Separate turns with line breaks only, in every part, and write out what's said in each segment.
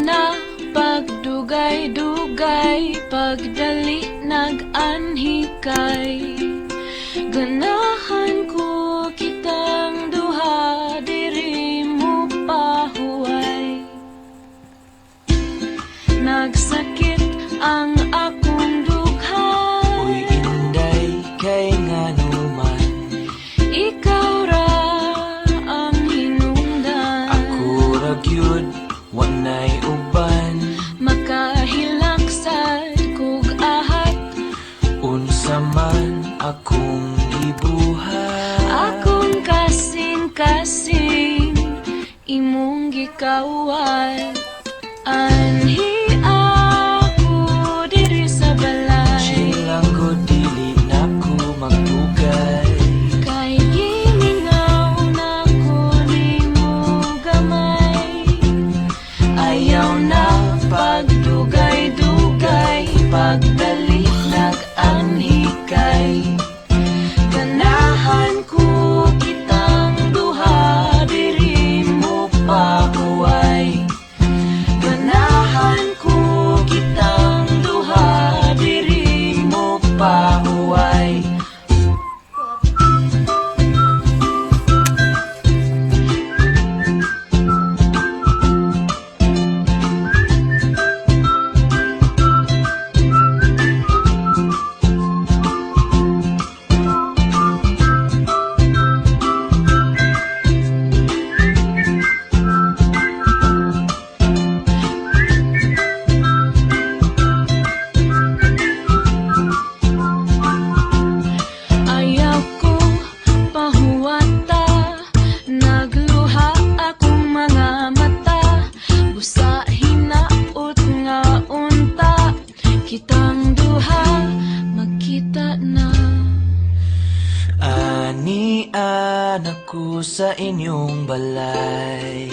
na pagdugay-dugay, pagdali nag-anhikay. Ganahan ko kitang duha, diri mo pahuway. Nagsakit ang akong dugha,
Uy inday kay nganuman,
ikaw ra ang hinungdan.
ako ra gyud wanay uban.
Makahilaksad kog ahat,
Unsa man akong gibuhat,
akong kasing-kasing imong gikawat. Anhi ako diri sa balay,
silang ko dili na ko magdugay.
kay gimingaw na ko nimo gamay.
Ayaw na
pagdugay-dugay, pagdali nag-anhikay. Ganahan ko kitang duha, diri mo pahuway. Ganahan ko kitang duha, diri mo pahuway. Ayaw ko pahuwata, nagluha akong mga mata. Busa hinaot nga unta, kitang duha magkita na.
Anian ako sa inyong balay,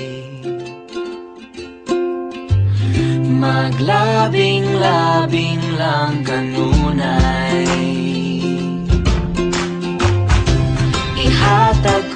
maglabing-labing lang kanunay. Ihatag